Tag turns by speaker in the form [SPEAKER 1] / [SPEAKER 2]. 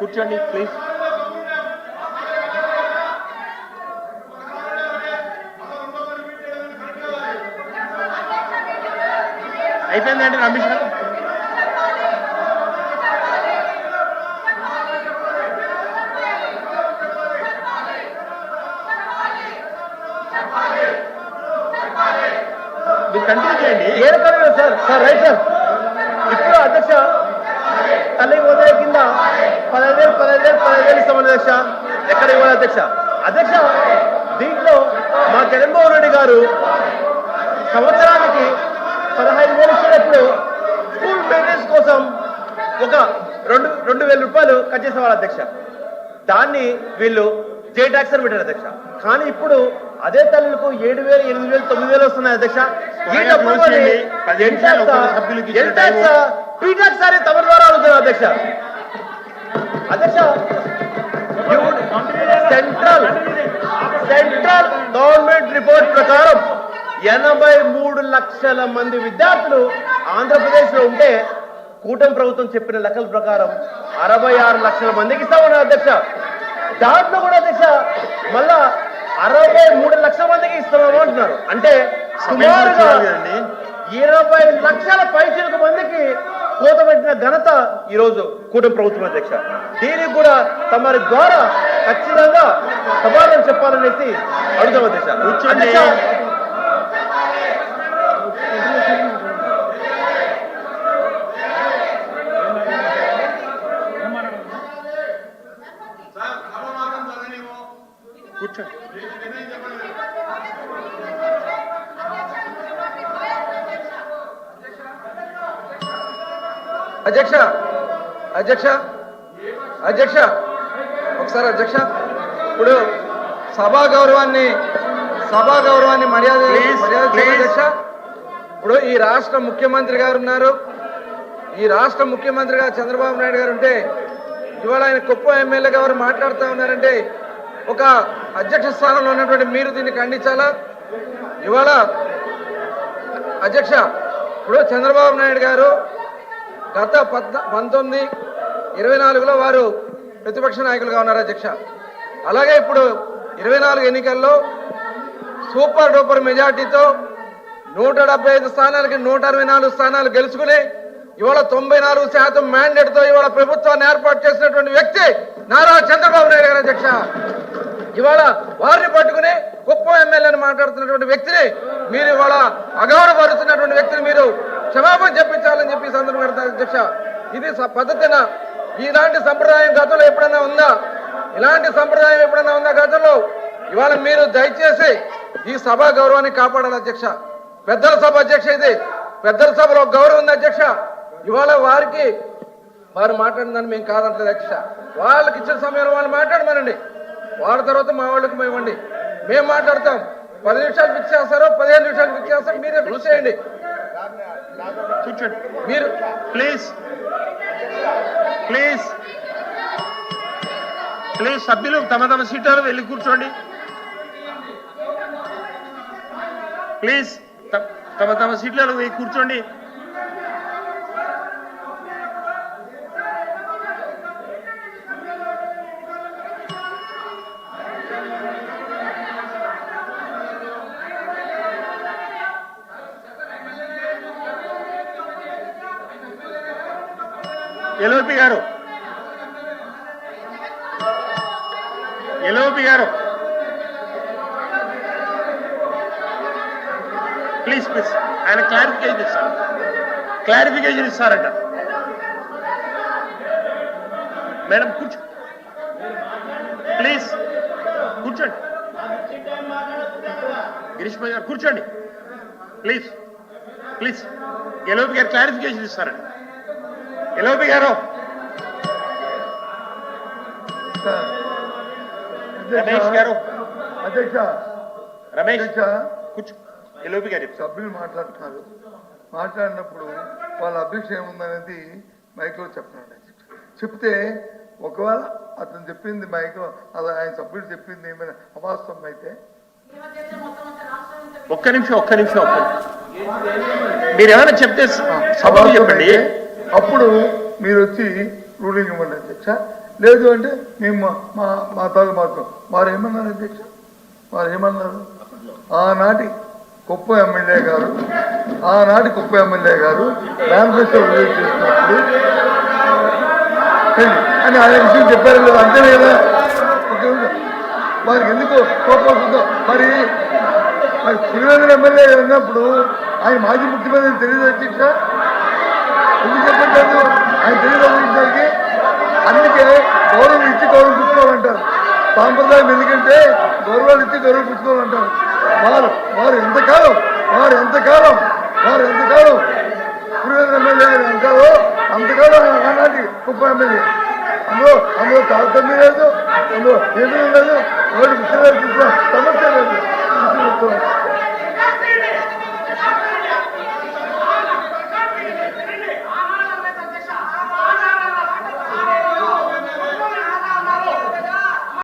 [SPEAKER 1] కూర్చోండి ప్లీజ్. అయిపోయిందండి రమేష్ గారు. మీరు కంటిన్యూ చేయండి.
[SPEAKER 2] ఏ రకమైన సార్ సార్ రైట్ సార్. ఇప్పుడు అధ్యక్ష తల్లి ఉదయ కింద 15,000 ఇస్తామని అధ్యక్ష. ఎక్కడ ఇవ్వాలి అధ్యక్ష? అధ్యక్ష దీంట్లో మా జగన్మోహన్ రెడ్డి గారు సంవత్సరానికి 15,000 ఇచ్చినప్పుడు స్కూల్ మెయింటెనెన్స్ కోసం ఒక 2,000 రూపాయలు కట్ చేసేవాళ్ళు అధ్యక్ష. దాన్ని వీళ్ళు జే ట్యాక్స్ అని పెట్టారు అధ్యక్ష. కానీ ఇప్పుడు అదే తల్లులకు 7,000, 8,000, 9,000 వస్తున్నాయి అధ్యక్ష. పీటాక్స్ అని తమ ద్వారా అడుగుతున్నారు అధ్యక్ష. అధ్యక్ష సెంట్రల్ గవర్నమెంట్ రిపోర్ట్ ప్రకారం 83 లక్షల మంది విద్యార్థులు ఆంధ్రప్రదేశ్ లో ఉంటే కూటమి ప్రభుత్వం చెప్పిన లెక్కల ప్రకారం 66 లక్షల మందికి ఇస్తామన్నారు అధ్యక్ష. దాంట్లో కూడా అధ్యక్ష మళ్ళా 63 లక్షల మందికి ఇస్తున్నాము అంటున్నారు. అంటే సుమారుగా 20 లక్షల పైచిలకు మందికి కోత పెట్టిన ఘనత ఈరోజు కూటమి ప్రభుత్వం అధ్యక్ష. దీనికి కూడా తమరి ద్వారా ఖచ్చితంగా సమాధానం చెప్పాలనేసి అడుగుతాం అధ్యక్ష.
[SPEAKER 1] కూర్చోండి.
[SPEAKER 2] అధ్యక్ష అధ్యక్ష అధ్యక్ష ఒకసారి అధ్యక్ష, ఇప్పుడు సభా గౌరవాన్ని మర్యాద అధ్యక్ష. ఇప్పుడు ఈ రాష్ట్ర ముఖ్యమంత్రి గారు ఉన్నారు. ఈ రాష్ట్ర ముఖ్యమంత్రి గారు చంద్రబాబు నాయుడు గారు ఉంటే ఇవాళ ఆయన కుప్పం ఎమ్మెల్యే గారు మాట్లాడుతూ ఉన్నారంటే ఒక అధ్యక్ష స్థానంలో ఉన్నటువంటి మీరు దీన్ని ఖండించాలా? ఇవాళ అధ్యక్ష ఇప్పుడు చంద్రబాబు నాయుడు గారు గత 1924లో వారు ప్రతిపక్ష నాయకులుగా ఉన్నారు అధ్యక్ష. అలాగే ఇప్పుడు 24 ఎన్నికల్లో సూపర్ డూపర్ మెజార్టీతో 175 స్థానాలకి 164 స్థానాలు గెలుచుకుని ఇవాళ 94% మ్యాండేట్తో ఇవాళ ప్రభుత్వాన్ని ఏర్పాటు చేసినటువంటి వ్యక్తి నారా చంద్రబాబు నాయుడు గారు అధ్యక్ష. ఇవాళ వారిని పట్టుకుని కుప్పం ఎమ్మెల్యేని మాట్లాడుతున్నటువంటి వ్యక్తిని మీరు ఇవాళ అగౌరవపరుస్తున్నటువంటి వ్యక్తిని మీరు క్షమాపణ చెప్పించాలని చెప్పి సందర్భం పెడతారు అధ్యక్ష. ఇది పద్ధతినా? ఇలాంటి సంప్రదాయం గతంలో ఎప్పుడైనా ఉందా? ఇలాంటి సంప్రదాయం ఎప్పుడైనా ఉందా గతంలో? ఇవాళ మీరు దయచేసి ఈ సభా గౌరవాన్ని కాపాడాలి అధ్యక్ష. పెద్దల సభ అధ్యక్ష, ఇది పెద్దల సభలో గౌరవం ఉంది అధ్యక్ష. ఇవాళ వారు మాట్లాడిందని మేము కాదంటలేదు అధ్యక్ష. వాళ్ళకి ఇచ్చిన సమయంలో వాళ్ళు మాట్లాడమనండి. వాళ్ళ తర్వాత మా వాళ్ళకి మేము ఇవ్వండి, మేము మాట్లాడతాం. 10 నిమిషాలు ఫిక్స్ చేస్తారో 15 నిమిషాలు ఫిక్స్ చేస్తారో మీరే ఫిక్స్ చేయండి.
[SPEAKER 1] మీరు ప్లీజ్ సభ్యులు తమ సీట్లో వెళ్ళి కూర్చోండి. ప్లీజ్ తమ సీట్లలో వెళ్ళి కూర్చోండి. ఎల్ఓపి గారు ప్లీజ్ ఆయన క్లారిఫికేషన్ ఇస్తారట. మేడం కూర్చో, ప్లీజ్ కూర్చోండి. గిరీష్ భాయ్ గారు కూర్చోండి ప్లీజ్. ఎల్ఓపి గారు క్లారిఫికేషన్ ఇస్తారట. ఎల్ఓపి గారు, రమేష్ గారు,
[SPEAKER 2] అధ్యక్ష
[SPEAKER 1] రమేష్ కూర్చో. ఎల్ఓపి గారు
[SPEAKER 3] సభ్యులు మాట్లాడినప్పుడు వాళ్ళ అభిప్రాయం ఏముందనేది మైక్లో చెప్పండి. చెప్తే ఒకవేళ అతను చెప్పింది మైక్లో అలా ఆయన సభ్యుడు చెప్పింది ఏమైనా అవాస్తవం అయితే
[SPEAKER 1] ఒక్క నిమిషం మీరు ఏమైనా చెప్తే సభలో చెప్పండి.
[SPEAKER 3] అప్పుడు మీరు వచ్చి రూలింగ్ ఇవ్వండి అధ్యక్ష. లేదు అంటే మేము మా తాగు మాత్రం వారు ఏమన్నారు అధ్యక్ష, వారు ఏమన్నారు, ఆనాటి కుప్ప ఎమ్మెల్యే గారు మేనిఫెస్టో రిలీజ్ చేసినప్పుడు అని ఆయన విషయం చెప్పారు కదా, అంతే కదా. వారికి ఎందుకు కోపం వస్తుందో మరి పులివెందుల ఎమ్మెల్యే ఉన్నప్పుడు ఆయన మాజీ ముఖ్యమంత్రి తెలియదు అధ్యక్ష, ఎందుకు చెప్పట్లేదు, ఆయన తెలియదు అధ్యక్షకి. అందుకే గౌరవం ఇచ్చి గౌరవం పుచ్చుకోవాలంటారు, సాంప్రదాయం ఎందుకంటే గౌరవాలు ఇచ్చి గౌరవం పుచ్చుకోవాలంటారు. వారు ఎంతకాలం పులివెందుల ఎమ్మెల్యే అంటారో అంతకాలం ఆనాటి కుప్ప ఎమ్మెల్యే. అందులో తారతమ్యం లేదు, అందులో ఏమీ లేదు. సమస్య